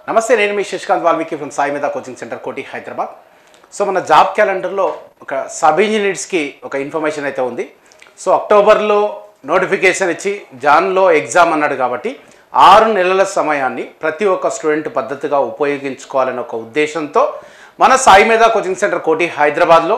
నమస్తే, నేను మీ శశికాంత్ వాల్మీకి ఫ్రమ్ సాయి మేధా కోచింగ్ సెంటర్ కోటి హైదరాబాద్. సో మన జాబ్ క్యాలెండర్లో ఒక సబ్ ఇంజనీర్స్కి ఒక ఇన్ఫర్మేషన్ అయితే ఉంది. సో అక్టోబర్లో నోటిఫికేషన్ ఇచ్చి జాన్లో ఎగ్జామ్ అన్నాడు కాబట్టి 6 నెలల సమయాన్ని ప్రతి ఒక్క స్టూడెంట్ పద్ధతిగా ఉపయోగించుకోవాలనే ఒక ఉద్దేశంతో మన సాయి మేధా కోచింగ్ సెంటర్ కోటి హైదరాబాద్లో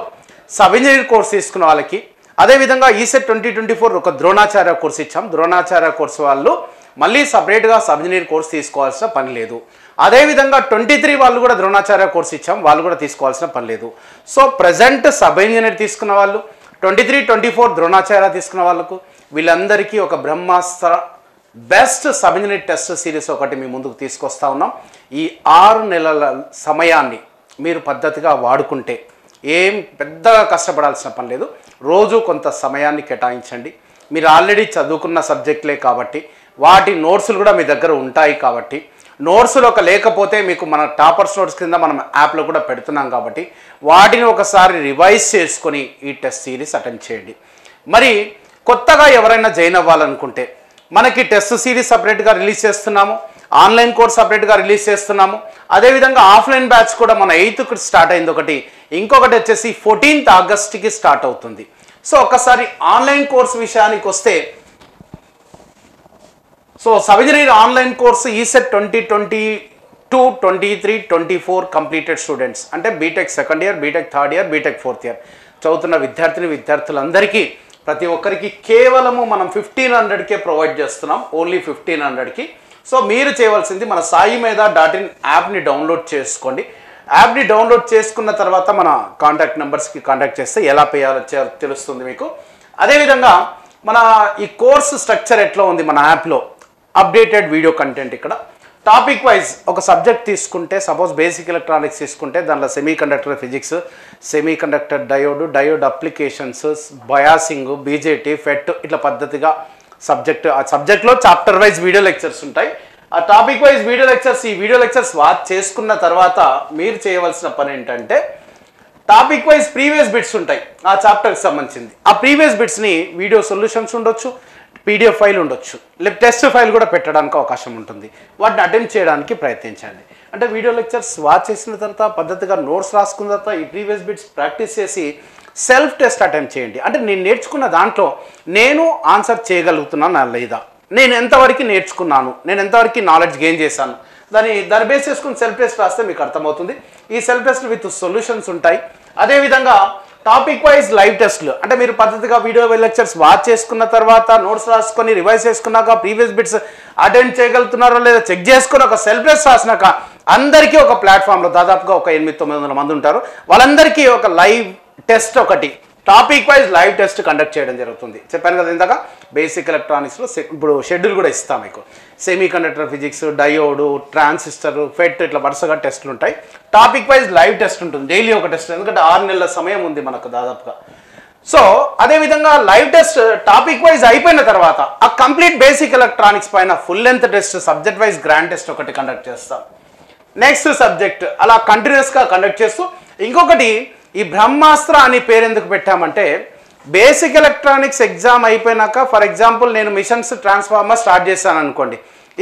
సబ్ ఇంజనీర్ కోర్స్ తీసుకున్న వాళ్ళకి, అదేవిధంగా ఈసెట్ 2024 ఒక ద్రోణాచార్య కోర్స్ ఇచ్చాం. ద్రోణాచార్య కోర్సు వాళ్ళు మళ్ళీ సపరేట్గా సబ్ ఇంజనీర్ కోర్స్ తీసుకోవాల్సిన పని లేదు. అదేవిధంగా 23 వాళ్ళు కూడా ద్రోణాచార్య కోర్స్ ఇచ్చాం, వాళ్ళు కూడా తీసుకోవాల్సిన పని లేదు. సో ప్రజెంట్ సబ్ ఇంజనీర్ తీసుకున్న వాళ్ళు, 23, 24 ద్రోణాచార్య తీసుకున్న వాళ్ళకు వీళ్ళందరికీ ఒక Brahmastra best sub engineer test series ఒకటి మీ ముందుకు తీసుకొస్తా ఉన్నాం. ఈ 6 నెలల సమయాన్ని మీరు పద్ధతిగా వాడుకుంటే ఏం పెద్దగా కష్టపడాల్సిన పని లేదు. రోజు కొంత సమయాన్ని కేటాయించండి. మీరు ఆల్రెడీ చదువుకున్న సబ్జెక్టులే కాబట్టి వాటి నోట్స్లు కూడా మీ దగ్గర ఉంటాయి కాబట్టి, నోట్స్లు లేకపోతే మీకు మన టాపర్స్ నోట్స్ కింద మనం యాప్లో కూడా పెడుతున్నాం కాబట్టి వాటిని ఒకసారి రివైజ్ చేసుకొని ఈ టెస్ట్ సిరీస్ అటెండ్ చేయండి. మరి కొత్తగా ఎవరైనా జాయిన్ అవ్వాలనుకుంటే మనకి టెస్ట్ సిరీస్ సపరేట్గా రిలీజ్ చేస్తున్నాము, ఆన్లైన్ కోర్స్ సపరేట్గా రిలీజ్ చేస్తున్నాము. అదేవిధంగా ఆఫ్లైన్ బ్యాచ్ కూడా మన 8th స్టార్ట్ అయింది ఒకటి, ఇంకొకటి వచ్చేసి 14th ఆగస్ట్కి స్టార్ట్ అవుతుంది. సో ఒకసారి ఆన్లైన్ కోర్స్ విషయానికి వస్తే, so sub engineer online course ECET 2022, 23, 24 completed students అంటే BTech second year, BTech third year, BTech fourth year చదువుతున్న విద్యార్థులందరికీ ప్రతి ఒక్కరికి కేవలము మనం 1500కే ప్రొవైడ్ చేస్తున్నాం, ఓన్లీ 1500కి. సో మీరు చేయవలసింది మన సాయి మేధా .in యాప్ని డౌన్లోడ్ చేసుకోండి. యాప్ని డౌన్లోడ్ చేసుకున్న తర్వాత మన కాంటాక్ట్ నెంబర్స్కి కాంటాక్ట్ చేస్తే ఎలా పే చేయాలో తెలుస్తుంది మీకు. అదేవిధంగా మన ఈ కోర్సు స్ట్రక్చర్ ఎట్లా ఉంది మన యాప్లో, అప్డేటెడ్ వీడియో కంటెంట్. ఇక్కడ టాపిక్ వైజ్ ఒక సబ్జెక్ట్ తీసుకుంటే, సపోజ్ బేసిక్ ఎలక్ట్రానిక్స్ తీసుకుంటే దాంట్లో semiconductor physics, semiconductor diode applications, biasing, BJT, FET ఇట్లా పద్ధతిగా ఆ సబ్జెక్ట్లో చాప్టర్ వైజ్ వీడియో లెక్చర్స్ ఉంటాయి. ఆ టాపిక్ వైజ్ వీడియో లెక్చర్స్, ఈ వీడియో లెక్చర్స్ వాచ్ చేసుకున్న తర్వాత మీరు చేయవలసిన పని ఏంటంటే, టాపిక్ వైజ్ ప్రీవియస్ బిట్స్ ఉంటాయి ఆ చాప్టర్కి సంబంధించింది. ఆ ప్రీవియస్ బిట్స్ని వీడియో సొల్యూషన్స్ ఉండొచ్చు, పీడిఎఫ్ ఫైల్ ఉండొచ్చు, లేదా టెస్ట్ ఫైల్ కూడా పెట్టడానికి అవకాశం ఉంటుంది. వాటిని అటెంప్ట్ చేయడానికి ప్రయత్నించండి. అంటే వీడియో లెక్చర్స్ వాచ్ చేసిన తర్వాత పద్ధతిగా నోట్స్ రాసుకున్న తర్వాత ఈ ప్రీవియస్ బిట్స్ ప్రాక్టీస్ చేసి సెల్ఫ్ టెస్ట్ అటెంప్ట్ చేయండి. అంటే నేను నేర్చుకున్న దాంట్లో నేను ఆన్సర్ చేయగలుగుతున్నానా లేదా, నేను ఎంతవరకు నేర్చుకున్నాను, నేను ఎంతవరకు నాలెడ్జ్ గెయిన్ చేశాను, దాన్ని బేస్ చేసుకుని సెల్ఫ్ టెస్ట్ రాస్తే మీకు అర్థమవుతుంది. ఈ సెల్ఫ్ టెస్ట్ విత్ సొల్యూషన్స్ ఉంటాయి. అదేవిధంగా టాపిక్ వైజ్ లైవ్ టెస్ట్లు, అంటే మీరు పద్ధతిగా వీడియో లెక్చర్స్ వాచ్ చేసుకున్న తర్వాత నోట్స్ రాసుకొని రివైజ్ చేసుకున్నాక ప్రీవియస్ బిట్స్ అటెండ్ చేయగలుగుతున్నారో లేదా చెక్ చేసుకుని ఒక సెల్ఫ్ టెస్ట్ రాసినాక అందరికీ ఒక ప్లాట్ఫామ్లో దాదాపుగా ఒక 800-900 మంది ఉంటారు. వాళ్ళందరికీ ఒక లైవ్ టెస్ట్ ఒకటి topic wise live test conduct చేయడం జరుగుతుంది. చెప్పాను కదా ఇందాక, బేసిక్ ఎలక్ట్రానిక్స్లో ఇప్పుడు షెడ్యూల్ కూడా ఇస్తాం మీకు. Semiconductor physics, diode, transistor, FET ఇట్లా వరుసగా టెస్టులు ఉంటాయి. టాపిక్ వైజ్ లైవ్ టెస్ట్ ఉంటుంది, డైలీ ఒక టెస్ట్, ఎందుకంటే 6 నెలల సమయం ఉంది మనకు దాదాపుగా. సో అదేవిధంగా లైవ్ టెస్ట్ టాపిక్ వైజ్ అయిపోయిన తర్వాత ఆ కంప్లీట్ బేసిక్ ఎలక్ట్రానిక్స్ పైన full length test, subject wise grand test ఒకటి కండక్ట్ చేస్తాం. నెక్స్ట్ సబ్జెక్ట్ అలా కంటిన్యూస్గా కండక్ట్ చేస్తూ, ఇంకొకటి ఈ బ్రహ్మాస్త్ర అని పేరు ఎందుకు పెట్టామంటే, బేసిక్ ఎలక్ట్రానిక్స్ ఎగ్జామ్ అయిపోయినాక ఫర్ ఎగ్జాంపుల్ నేను మిషన్స్ ట్రాన్స్ఫార్మర్ స్టార్ట్ చేశాను అనుకోండి,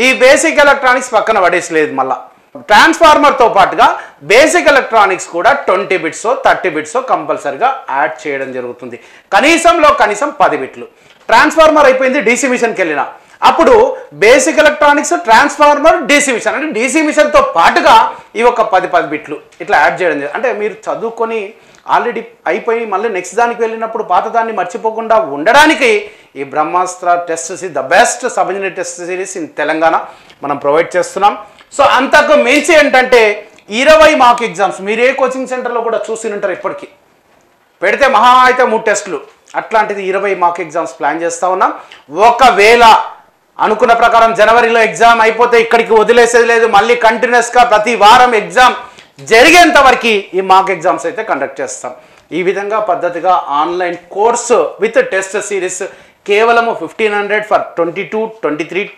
ఈ బేసిక్ ఎలక్ట్రానిక్స్ పక్కన పడేసలేదు. మళ్ళీ ట్రాన్స్ఫార్మర్తో పాటుగా బేసిక్ ఎలక్ట్రానిక్స్ కూడా 20 బిట్స్ 30 బిట్స్ కంపల్సరిగా యాడ్ చేయడం జరుగుతుంది. కనీసం 10 బిట్లు. ట్రాన్స్ఫార్మర్ అయిపోయింది, డీసీ మిషన్కి వెళ్ళిన అప్పుడు basic electronics, transformer, DC machine, అంటే డీసీ మిషన్తో పాటుగా ఇవి ఒక 10 బిట్లు ఇట్లా యాడ్ చేయడం జరిగింది. అంటే మీరు చదువుకొని ఆల్రెడీ అయిపోయి మళ్ళీ నెక్స్ట్ దానికి వెళ్ళినప్పుడు పాత దాన్ని మర్చిపోకుండా ఉండడానికి ఈ Brahmastra test the best sub engineer test series in Telangana మనం ప్రొవైడ్ చేస్తున్నాం. సో అంతకు మించి ఏంటంటే 20 మాక్ ఎగ్జామ్స్ మీరు ఏ కోచింగ్ సెంటర్లో కూడా చూసి ఉంటారు. ఇప్పటికీ పెడితే మహా అయితే 3 టెస్టులు, అట్లాంటిది 20 మాక్ ఎగ్జామ్స్ ప్లాన్ చేస్తూ ఉన్నాం. ఒకవేళ అనుకున్న ప్రకారం జనవరిలో ఎగ్జామ్ అయిపోతే ఇక్కడికి వదిలేసేది లేదు, మళ్ళీ కంటిన్యూస్గా ప్రతి వారం ఎగ్జామ్ జరిగేంత వరకు ఈ మాక్ ఎగ్జామ్స్ అయితే కండక్ట్ చేస్తాం. ఈ విధంగా పద్ధతిగా online course with test series కేవలము 1500 ఫర్ 22, 23,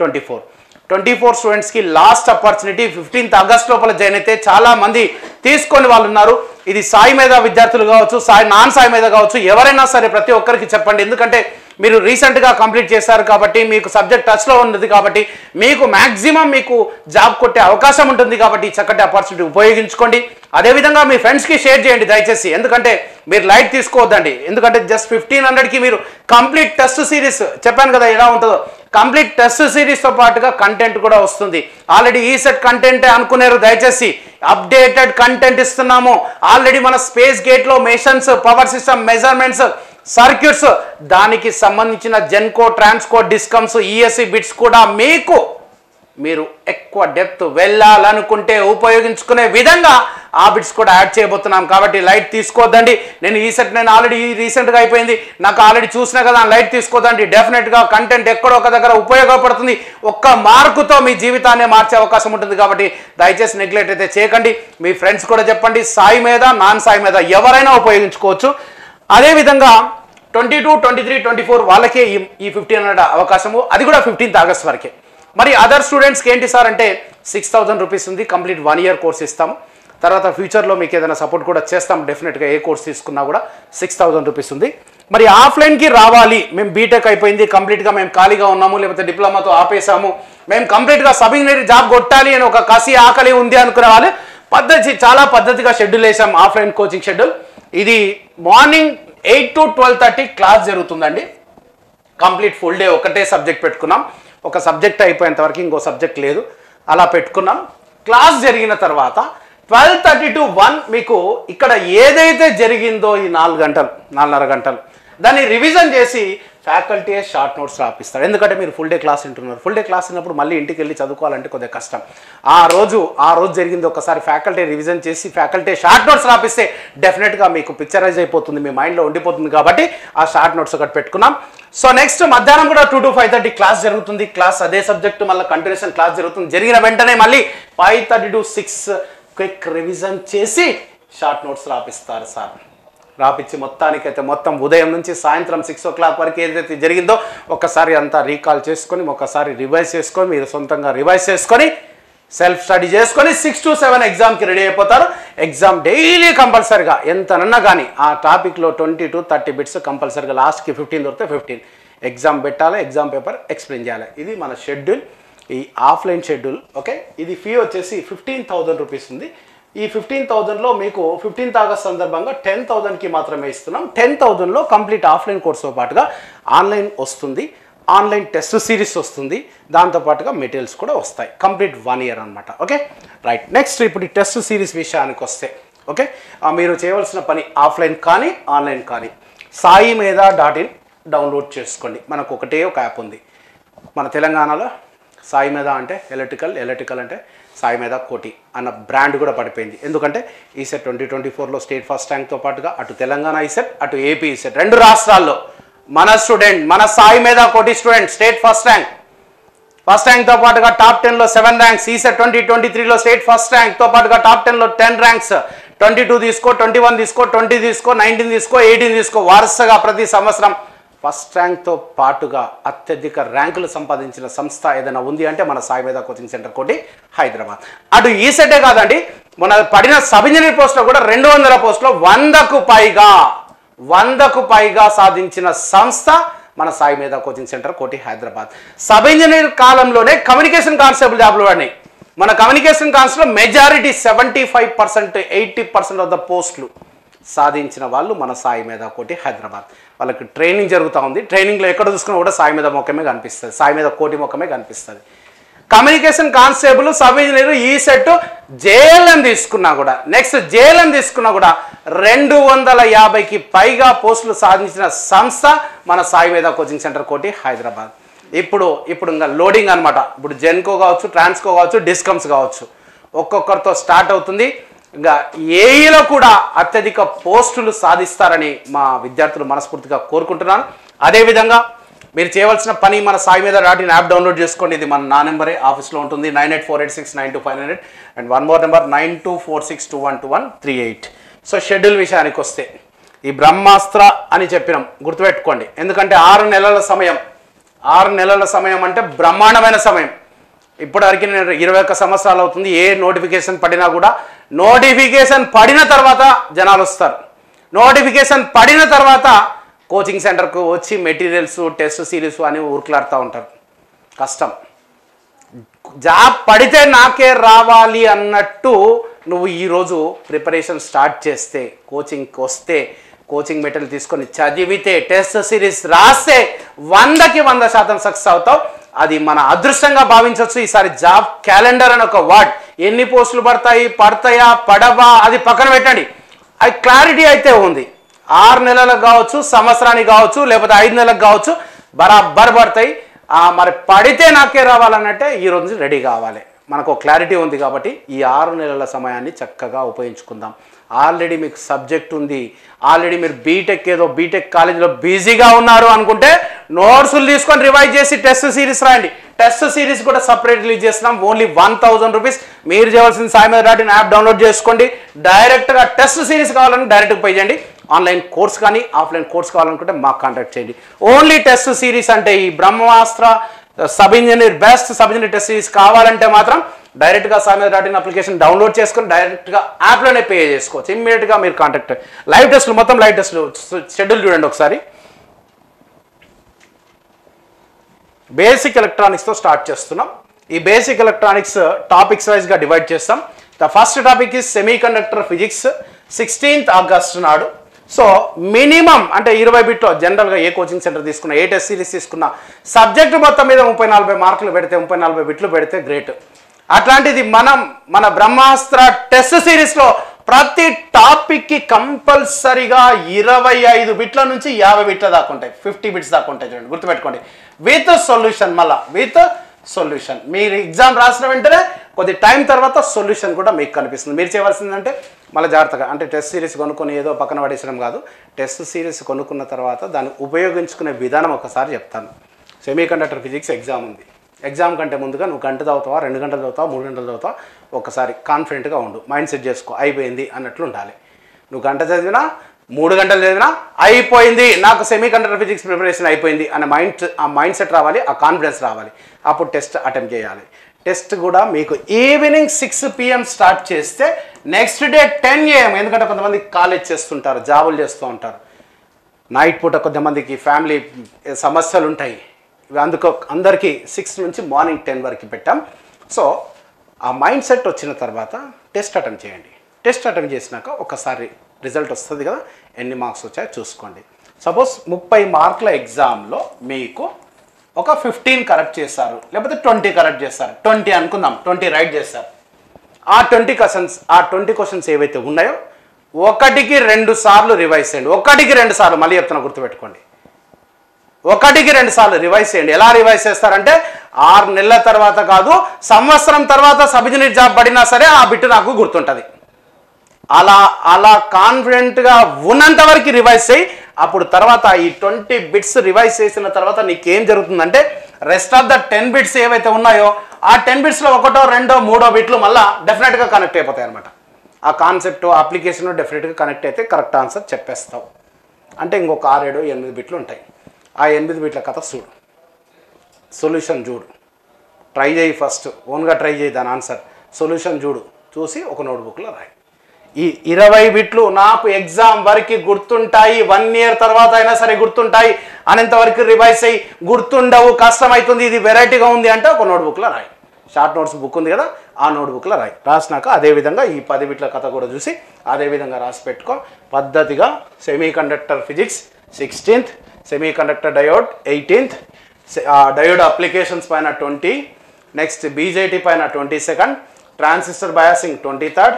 24 స్టూడెంట్స్కి లాస్ట్ ఆపర్చునిటీ. 15th ఆగస్ట్ లోపల జాయిన్ అయితే చాలా మంది తీసుకొని వాళ్ళు ఉన్నారు. ఇది సాయి మేధా విద్యార్థులు కావచ్చు, నాన్ సాయి మేధా కావచ్చు, ఎవరైనా సరే ప్రతి ఒక్కరికి చెప్పండి. ఎందుకంటే మీరు రీసెంట్గా కంప్లీట్ చేశారు కాబట్టి మీకు సబ్జెక్ట్ టచ్లో ఉన్నది కాబట్టి మీకు మ్యాక్సిమం మీకు జాబ్ కొట్టే అవకాశం ఉంటుంది కాబట్టి చక్కటి ఆపర్చునిటీ ఉపయోగించుకోండి. అదేవిధంగా మీ ఫ్రెండ్స్కి షేర్ చేయండి దయచేసి, ఎందుకంటే మీరు లైట్ తీసుకోవద్దండి. ఎందుకంటే జస్ట్ 1500కి మీరు కంప్లీట్ టెస్ట్ సిరీస్ చెప్పాను కదా ఎలా ఉంటుందో, కంప్లీట్ టెస్ట్ సిరీస్తో పాటుగా కంటెంట్ కూడా వస్తుంది. ఆల్రెడీ ఈ సెట్ కంటెంటే అనుకున్నారు, దయచేసి అప్డేటెడ్ కంటెంట్ ఇస్తున్నాము. ఆల్రెడీ మన స్పేస్ గేట్లో machines, power system measurements, circuits, దానికి సంబంధించిన జెన్కో, ట్రాన్స్కో, డిస్కమ్స్, ఈఎస్సి బిట్స్ కూడా మీకు మీరు ఎక్కువ డెప్త్ వెళ్ళాలనుకుంటే ఉపయోగించుకునే విధంగా ఆ బిట్స్ కూడా యాడ్ చేయబోతున్నాం. కాబట్టి లైట్ తీసుకోవద్దండి. నేను ఈ సెట్ నేను ఆల్రెడీ రీసెంట్గా అయిపోయింది, నాకు ఆల్రెడీ చూసినా కదా, లైట్ తీసుకోవద్దండి. డెఫినెట్గా కంటెంట్ ఎక్కడో ఒక దగ్గర ఉపయోగపడుతుంది. ఒక్క మార్కుతో మీ జీవితాన్ని మార్చే అవకాశం ఉంటుంది. కాబట్టి దయచేసి నెగ్లెక్ట్ అయితే చేయకండి. మీ ఫ్రెండ్స్ కూడా చెప్పండి, సాయి మీద నాన్ సాయి మీద ఎవరైనా ఉపయోగించుకోవచ్చు. అదేవిధంగా 22, 23, 24 వాళ్ళకే ఈ 1500 అవకాశము, అది కూడా 15th ఆగస్ట్ వరకే. మరి అదర్ స్టూడెంట్స్కి ఏంటి సార్ అంటే 6000 రూపీస్ ఉంది, కంప్లీట్ 1 year కోర్స్ ఇస్తాము. తర్వాత ఫ్యూచర్లో మీకు ఏదైనా సపోర్ట్ కూడా చేస్తాం డెఫినెట్గా, ఏ కోర్స్ తీసుకున్నా కూడా 6000 రూపీస్ ఉంది. మరి ఆఫ్లైన్కి రావాలి, మేము బీటెక్ అయిపోయింది కంప్లీట్గా, మేము ఖాళీగా ఉన్నాము, లేకపోతే డిప్లొమాతో ఆపేసాము, మేము కంప్లీట్గా సబ్ ఇంజనీరింగ్ జాబ్ కొట్టాలి అని ఒక కసి ఆకలి ఉంది అనుకునే వాళ్ళు చాలా పద్ధతిగా షెడ్యూల్ వేసాం. ఆఫ్లైన్ కోచింగ్ షెడ్యూల్ ఇది మార్నింగ్ 8 to 12:30 క్లాస్ జరుగుతుందండి. కంప్లీట్ ఫుల్ డే ఒకటే సబ్జెక్ట్ పెట్టుకున్నాం. ఒక సబ్జెక్ట్ అయిపోయేంత వరకు ఇంకో సబ్జెక్ట్ లేదు, అలా పెట్టుకున్నాం. క్లాస్ జరిగిన తర్వాత 12:30 to 1 మీకు ఇక్కడ ఏదైతే జరిగిందో ఈ 4.5 గంటలు దాన్ని రివిజన్ చేసి ఫ్యాకల్టీ షార్ట్ నోట్స్ రాపిస్తారు. ఎందుకంటే మీరు ఫుల్ డే క్లాస్ వింటున్నారు. ఫుల్ డే క్లాస్ విన్నప్పుడు మళ్ళీ ఇంటికి వెళ్ళి చదువుకోవాలంటే కొద్దిగా కష్టం. ఆ రోజు జరిగింది ఒకసారి ఫ్యాకల్టీ రివిజన్ చేసి ఫ్యాకల్టీ షార్ట్ నోట్స్ రాపిస్తే డెఫినెట్గా మీకు పిక్చరైజ్ అయిపోతుంది, మీ మైండ్లో ఉండిపోతుంది. కాబట్టి ఆ షార్ట్ నోట్స్ ఒకటి పెట్టుకున్నాం. సో నెక్స్ట్ మధ్యాహ్నం కూడా 2 to 5:30 క్లాస్ జరుగుతుంది. క్లాస్ అదే సబ్జెక్టు మళ్ళీ కంటిన్యూషన్ క్లాస్ జరుగుతుంది. జరిగిన వెంటనే మళ్ళీ 5:30 to 6 క్విక్ రివిజన్ చేసి షార్ట్ నోట్స్ రాపిస్తారు సార్. రాపిచ్చి మొత్తానికైతే మొత్తం ఉదయం నుంచి సాయంత్రం 6 o'clock వరకు ఏదైతే జరిగిందో ఒకసారి అంతా రీకాల్ చేసుకొని, ఒకసారి రివైజ్ చేసుకొని, మీరు సొంతంగా రివైజ్ చేసుకొని, సెల్ఫ్ స్టడీ చేసుకొని 6 to 7 ఎగ్జామ్కి రెడీ అయిపోతారు. ఎగ్జామ్ డైలీ కంపల్సరిగా ఎంతనన్నా కానీ ఆ టాపిక్లో 20 to 30 బిట్స్ కంపల్సరిగా, లాస్ట్కి 15 దొరికితే 15 ఎగ్జామ్ పెట్టాలి, ఎగ్జామ్ పేపర్ ఎక్స్ప్లెయిన్ చేయాలి. ఇది మన షెడ్యూల్, ఈ ఆఫ్లైన్ షెడ్యూల్. ఓకే, ఇది ఫీ వచ్చేసి 15,000 రూపీస్ ఉంది. ఈ 15,000లో మీకు 15th ఆగస్ట్ సందర్భంగా 10,000కి మాత్రమే ఇస్తున్నాం. 10,000లో కంప్లీట్ ఆఫ్లైన్ కోర్సుతో పాటుగా ఆన్లైన్ వస్తుంది, ఆన్లైన్ టెస్ట్ సిరీస్ వస్తుంది, దాంతోపాటుగా మెటీరియల్స్ కూడా వస్తాయి. కంప్లీట్ 1 year అనమాట. Okay right. నెక్స్ట్ ఇప్పుడు ఈ టెస్ట్ సిరీస్ విషయానికి వస్తే, ఓకే మీరు చేయవలసిన పని ఆఫ్లైన్ కానీ ఆన్లైన్ కానీ saimedha.in డౌన్లోడ్ చేసుకోండి. మనకు ఒకటే ఒక యాప్ ఉంది మన తెలంగాణలో, సాయి మీద అంటే ఎలక్ట్రికల్ అంటే సాయి మీద కోటి అన్న బ్రాండ్ కూడా పడిపోయింది. ఎందుకంటే ఈ సెట్ 2024లో స్టేట్ ఫస్ట్ ర్యాంక్తో పాటుగా అటు తెలంగాణ ఈ సెట్, అటు ఏపీ ఈ సెట్, 2 రాష్ట్రాల్లో మన స్టూడెంట్, మన సాయి మీద కోటి స్టూడెంట్ స్టేట్ ఫస్ట్ ర్యాంక్తో పాటుగా టాప్ 10లో 7 ర్యాంక్స్. ఈ సెట్ 2023లో స్టేట్ ఫస్ట్ ర్యాంక్తో పాటుగా టాప్ 10లో 10 ర్యాంక్స్. 22 తీసుకో, 21 తీసుకో, 20 తీసుకో, 19 తీసుకో, 18 తీసుకో, వరుసగా ప్రతి సంవత్సరం ఫస్ట్ ర్యాంక్తో పాటుగా అత్యధిక ర్యాంకులు సంపాదించిన సంస్థ ఏదైనా ఉంది అంటే మన సాయి మీద కోచింగ్ సెంటర్ కోటి హైదరాబాద్. అటు ఈ సెటే కాదండి, మన పడిన సబ్ ఇంజనీర్ పోస్టులో కూడా 200 పోస్టులో 100కు పైగా సాధించిన సంస్థ మన సాయి మీద కోచింగ్ సెంటర్ కోటి హైదరాబాద్. సబ్ ఇంజనీర్ కాలంలోనే కమ్యూనికేషన్ కానిస్టేబుల్ జాబ్లు పడినాయి. మన communication constable majority 75%, 80% of the పోస్టులు సాధించిన వాళ్ళు మన సాయి మీద కోటి హైదరాబాద్. వాళ్ళకి ట్రైనింగ్ జరుగుతూ ఉంది. ట్రైనింగ్లో ఎక్కడ చూసుకున్నా కూడా సాయి మీద ముఖమే కనిపిస్తుంది, సాయి మీద కోటి ముఖమే కనిపిస్తుంది. కమ్యూనికేషన్ కానిస్టేబుల్, సబ్ ఇంజనీర్ ఈ సెట్ జేఎల్ఎం తీసుకున్నా కూడా, నెక్స్ట్ జేఎల్ఎం తీసుకున్నా కూడా 250కి పైగా పోస్టులు సాధించిన సంస్థ మన సాయి మీద కోచింగ్ సెంటర్ కోటి హైదరాబాద్. ఇప్పుడు ఇంకా లోడింగ్ అనమాట. ఇప్పుడు జెన్కో కావచ్చు, ట్రాన్స్కో కావచ్చు, డిస్కమ్స్ కావచ్చు, ఒక్కొక్కరితో స్టార్ట్ అవుతుంది. ఇంకా ఏఈలో కూడా అత్యధిక పోస్టులు సాధిస్తారని మా విద్యార్థులు మనస్ఫూర్తిగా కోరుకుంటున్నాను. అదేవిధంగా మీరు చేయవలసిన పని మన సాయి మీద .in యాప్ డౌన్లోడ్ చేసుకోండి. ఇది నా నెంబరే, ఆఫీస్లో ఉంటుంది 9848692500 and one more number 9246212138. So schedule విషయానికి వస్తే ఈ బ్రహ్మాస్త్ర అని చెప్పినాం, గుర్తుపెట్టుకోండి. ఎందుకంటే 6 నెలల సమయం అంటే బ్రహ్మాండమైన సమయం. ఇప్పటివరకు నేను 21 సంవత్సరాలు అవుతుంది. ఏ నోటిఫికేషన్ పడినా కూడా నోటిఫికేషన్ పడిన తర్వాత జనాలు వస్తారు, నోటిఫికేషన్ పడిన తర్వాత కోచింగ్ సెంటర్కు వచ్చి మెటీరియల్స్ టెస్ట్ సిరీస్ అని ఊరుకులాడుతూ ఉంటారు. కష్టం. జాబ్ పడితే నాకే రావాలి అన్నట్టు నువ్వు ఈరోజు ప్రిపరేషన్ స్టార్ట్ చేస్తే, కోచింగ్కి వస్తే, కోచింగ్ మెటీరియల్ తీసుకొని చదివితే, టెస్ట్ సిరీస్ రాస్తే 100కి 100% సక్సెస్ అవుతావు. అది మన అదృష్టంగా భావించవచ్చు. ఈసారి జాబ్ క్యాలెండర్ అని ఒక వర్డ్, ఎన్ని పోస్టులు పడతాయా పడవా అది పక్కన పెట్టండి. అది క్లారిటీ అయితే ఉంది. 6 నెలలకు కావచ్చు, సంవత్సరానికి కావచ్చు, లేకపోతే 5 నెలలకు కావచ్చు, బరాబర్ పడతాయి. మరి పడితే నాకే రావాలన్నట్టే ఈరోజు నుంచి రెడీ కావాలి. మనకు క్లారిటీ ఉంది కాబట్టి ఈ 6 నెలల సమయాన్ని చక్కగా ఉపయోగించుకుందాం. ఆల్రెడీ మీకు సబ్జెక్ట్ ఉంది, ఆల్రెడీ మీరు బీటెక్ కాలేజీలో బిజీగా ఉన్నారు అనుకుంటే నోట్స్లు తీసుకొని రివైజ్ చేసి టెస్ట్ సిరీస్ రాయండి. టెస్ట్ సిరీస్ కూడా సపరేట్ రిలీజ్ చేస్తున్నాం. Only 1000 rupees. మీరు చేయాల్సిన సాయిమేధ.in యాప్ డౌన్లోడ్ చేసుకోండి. డైరెక్ట్గా టెస్ట్ సిరీస్ కావాలని డైరెక్ట్గా పే చేయండి. ఆన్లైన్ కోర్స్ కానీ ఆఫ్లైన్ కోర్స్ కావాలనుకుంటే మాకు కాంటాక్ట్ చేయండి. ఓన్లీ టెస్ట్ సిరీస్ అంటే ఈ Brahmastra sub engineer best sub engineer test series కావాలంటే మాత్రం డైరెక్ట్గా సాయిమేధ.in అప్లికేషన్ డౌన్లోడ్ చేసుకొని డైరెక్ట్గా యాప్లోనే పే చేసుకోవచ్చు. ఇమ్మీడియట్గా మీరు కాంటాక్ట్. లైవ్ టెస్ట్లు మొత్తం లైవ్ టెస్ట్లు షెడ్యూల్ చూడండి ఒకసారి. బేసిక్ ఎలక్ట్రానిక్స్తో స్టార్ట్ చేస్తున్నాం. ఈ బేసిక్ ఎలక్ట్రానిక్స్ టాపిక్స్ వైజ్గా డివైడ్ చేస్తాం. The first topic is semi conductor physics. 16th August నాడు. సో మినిమం అంటే 20 బిట్లో జనరల్గా ఏ కోచింగ్ సెంటర్ తీసుకున్నా, ఏ టెస్ట్ సిరీస్ తీసుకున్నా సబ్జెక్టు మొత్తం మీద 30-40 మార్కులు పెడితే, 30-40 బిట్లు పెడితే గ్రేట్. అట్లాంటిది మన బ్రహ్మాస్త్ర టెస్ట్ సిరీస్లో ప్రతి టాపిక్కి కంపల్సరీగా 25 బిట్ల నుంచి 50 బిట్ల దాకా ఉంటాయి. 50 బిట్స్ దాకా ఉంటాయి. చూడండి, గుర్తుపెట్టుకోండి. With solution. మళ్ళీ విత్ సొల్యూషన్. మీరు ఎగ్జామ్ రాసిన వెంటనే కొద్ది టైం తర్వాత సొల్యూషన్ కూడా మీకు కనిపిస్తుంది. మీరు చేయవలసిందంటే మళ్ళీ జాగ్రత్తగా అంటే టెస్ట్ సిరీస్ కొనుక్కొని ఏదో పక్కన పడేసడం కాదు. టెస్ట్ సిరీస్ కొనుక్కున్న తర్వాత దాన్ని ఉపయోగించుకునే విధానం ఒకసారి చెప్తాను. సెమీ కండక్టర్ ఫిజిక్స్ ఎగ్జామ్ ఉంది. ఎగ్జామ్ కంటే ముందుగా నువ్వు గంట చదువుతావా, 2 గంటలు చదువుతావా, 3 గంటలు చదువుతావా, ఒకసారి కాన్ఫిడెంట్గా ఉండు. మైండ్ సెట్ చేసుకో, అయిపోయింది అన్నట్లు ఉండాలి. నువ్వు గంట చదివినా 3 గంటలు చదివినా అయిపోయింది, నాకు సెమీ కండక్టర్ ఫిజిక్స్ ప్రిపరేషన్ అయిపోయింది అనే మైండ్ సెట్ రావాలి, ఆ కాన్ఫిడెన్స్ రావాలి. అప్పుడు టెస్ట్ అటెంప్ట్ చేయాలి. టెస్ట్ కూడా మీకు ఈవినింగ్ 6 PM స్టార్ట్ చేస్తే నెక్స్ట్ డే 10 AM. ఎందుకంటే కొంతమంది కాలేజ్ చేస్తుంటారు, జాబులు చేస్తూ ఉంటారు. నైట్ పూట కొంతమందికి ఫ్యామిలీ సమస్యలు ఉంటాయి. అందుకు అందరికీ 6 నుంచి మార్నింగ్ 10 వరకు పెట్టాం. సో ఆ మైండ్ సెట్ వచ్చిన తర్వాత టెస్ట్ అటెంప్ట్ చేయండి. టెస్ట్ అటెంప్ట్ చేసినాక ఒకసారి రిజల్ట్ వస్తుంది కదా, ఎన్ని మార్క్స్ వచ్చాయో చూసుకోండి. సపోజ్ 30 మార్కుల ఎగ్జామ్లో మీకు ఒక 15 కరెక్ట్ చేస్తారు, లేకపోతే 20 కరెక్ట్ చేస్తారు. 20 అనుకుందాం, 20 రైట్ చేస్తారు. ఆ 20 క్వశ్చన్స్ ఏవైతే ఉన్నాయో 1కి 2 సార్లు రివైజ్ చేయండి. 1కి 2 సార్లు, మళ్ళీ చెప్తున్నా గుర్తుపెట్టుకోండి. 1కి 2 సార్లు రివైజ్ చేయండి. ఎలా రివైజ్ చేస్తారంటే 6 నెలల తర్వాత కాదు, సంవత్సరం తర్వాత సబ్ ఇంజనీర్ జాబ్ పడినా సరే ఆ బిట్టు నాకు గుర్తుంటుంది. అలా కాన్ఫిడెంట్గా ఉన్నంత వరకు రివైజ్ చేయి. అప్పుడు తర్వాత ఈ 20 బిట్స్ రివైజ్ చేసిన తర్వాత నీకేం జరుగుతుందంటే రెస్ట్ ఆఫ్ ద 10 బిట్స్ ఏవైతే ఉన్నాయో ఆ 10 బిట్స్లో 1, 2, 3 బిట్లు మళ్ళీ డెఫినెట్గా కనెక్ట్ అయిపోతాయి అనమాట. ఆ కాన్సెప్ట్ అప్లికేషన్ డెఫినెట్గా కనెక్ట్ అయితే కరెక్ట్ ఆన్సర్ చెప్పేస్తావు. అంటే ఇంకొక 6, 7, 8 బిట్లు ఉంటాయి. ఆ 8 బిట్ల కథ చూడు, సొల్యూషన్ చూడు, ట్రై చేయి. ఫస్ట్ ఓన్గా ట్రై చేయి దాని ఆన్సర్. సొల్యూషన్ చూసి ఒక నోట్బుక్లో రాయి. ఈ 20 బిట్లు నాకు ఎగ్జామ్ వరకు గుర్తుంటాయి, 1 ఇయర్ తర్వాత అయినా సరే గుర్తుంటాయి అనేంతవరకు రివైజ్ అయ్యి, గుర్తుండవు, కష్టమవుతుంది, ఇది వెరైటీగా ఉంది అంటే ఒక నోట్బుక్లో రాయి. షార్ట్ నోట్స్ బుక్ ఉంది కదా, ఆ నోట్బుక్లో రాయి. రాసినాక అదేవిధంగా ఈ 10 బిట్ల కథ కూడా చూసి అదేవిధంగా రాసి పెట్టుకో. పద్ధతిగా semiconductor physics 16th, semiconductor diode 18th, diode applications పైన 20, నెక్స్ట్ బీజేటీ పైన 22nd, transistor biasing 23rd,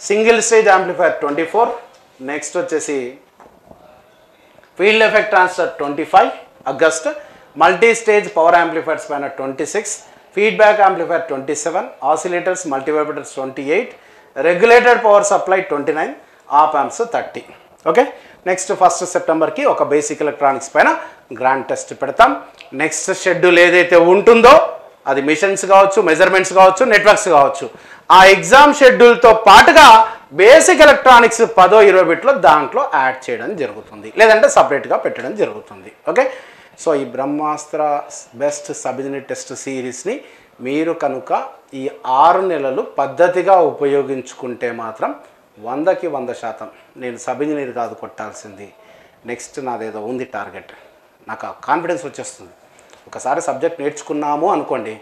single stage amplifier 24, next వచ్చేసి field effect transistor 25 August, multi stage power amplifiers పైన 26, feedback amplifier 27, oscillators multivibrators 28, regulated power supply 29, op amps 30. Okay, next 1st సెప్టెంబర్కి ఒక basic electronics పైన grand test పెడతాం. Next schedule ఏదైతే ఉంటుందో అది machines కావచ్చు, మెజర్మెంట్స్ కావచ్చు, నెట్వర్క్స్ కావచ్చు, ఆ ఎగ్జామ్ షెడ్యూల్తో పాటుగా బేసిక్ ఎలక్ట్రానిక్స్ 10-20 బిట్లో దాంట్లో యాడ్ చేయడం జరుగుతుంది, లేదంటే సపరేట్గా పెట్టడం జరుగుతుంది. ఓకే, సో ఈ బ్రహ్మాస్త్ర బెస్ట్ సబ్ ఇంజనీర్ టెస్ట్ సిరీస్ని మీరు కనుక ఈ 6 నెలలు పద్ధతిగా ఉపయోగించుకుంటే మాత్రం 100కి 100% నేను సబ్ ఇంజనీర్ కాదు కొట్టాల్సింది, నెక్స్ట్ నాదేదో ఉంది టార్గెట్, నాకు ఆ కాన్ఫిడెన్స్ వచ్చేస్తుంది. ఒకసారి సబ్జెక్ట్ నేర్చుకున్నాము అనుకోండి,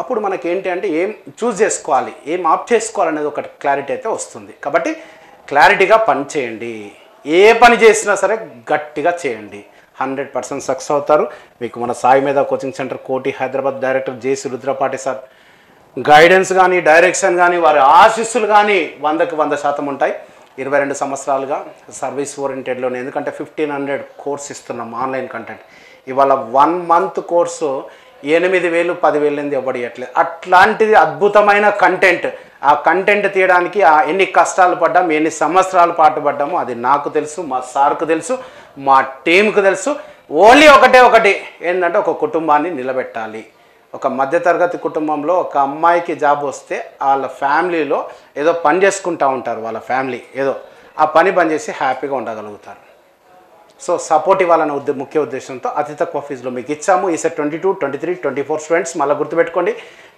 అప్పుడు మనకి ఏంటి అంటే ఏం చూస్ చేసుకోవాలి, ఏం ఆప్ట్ చేసుకోవాలనేది ఒక క్లారిటీ అయితే వస్తుంది. కాబట్టి క్లారిటీగా పని చేయండి, ఏ పని చేసినా సరే గట్టిగా చేయండి, 100% సక్సెస్ అవుతారు. మీకు మన సాయి మీద కోచింగ్ సెంటర్ కోటి హైదరాబాద్ డైరెక్టర్ జేసీ రుద్రపాటి సార్ గైడెన్స్ కానీ డైరెక్షన్ కానీ వారి ఆశీస్సులు కానీ 100కి 100% ఉంటాయి. 22 సంవత్సరాలుగా సర్వీస్ ఓరియంటెడ్లోనే, ఎందుకంటే 1500 కోర్స్ ఇస్తున్నాం ఆన్లైన్ కంటెంట్. ఇవాళ 1 మంత్ కోర్సు 8,000 10,000 ఎవడు ఇవ్వట్లేదు. అట్లాంటిది అద్భుతమైన కంటెంట్. ఆ కంటెంట్ తీయడానికి ఎన్ని కష్టాలు పడ్డాము, ఎన్ని సంవత్సరాలు పాటుపడ్డామో అది నాకు తెలుసు, మా సార్కు తెలుసు, మా టీంకు తెలుసు. ఓన్లీ ఒకటి ఏంటంటే ఒక కుటుంబాన్ని నిలబెట్టాలి. ఒక మధ్యతరగతి కుటుంబంలో ఒక అమ్మాయికి జాబ్ వస్తే వాళ్ళ ఫ్యామిలీలో ఏదో పని చేసుకుంటూ ఉంటారు, వాళ్ళ ఫ్యామిలీ ఏదో ఆ పని చేసి హ్యాపీగా ఉండగలుగుతారు. సో సపోర్ట్ ఇవ్వాలనే ముఖ్య ఉద్దేశంతో అతి తక్కువ ఫీజులో మీకు ఇచ్చాము. ఈసారి 22, 23, 24 స్టూడెంట్స్ మళ్ళీ గుర్తుపెట్టుకోండి.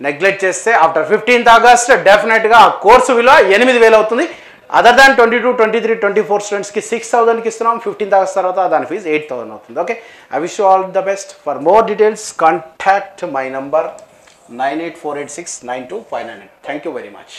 నెగ్లెక్ట్ చేస్తే ఆఫ్టర్ 15th ఆగస్ట్ డెఫినెట్గా ఆ కోర్సు విలువ 8,000 అవుతుంది. అదర్ దాన్ 22, 23, 24 స్టూడెంట్స్కి 6,000కి ఇస్తున్నాం. 15th ఆగస్ట్ తర్వాత దాని ఫీజు 8,000 అవుతుంది. Okay, I wish you all the best. For more details contact my number 9848692599. Thank you very much.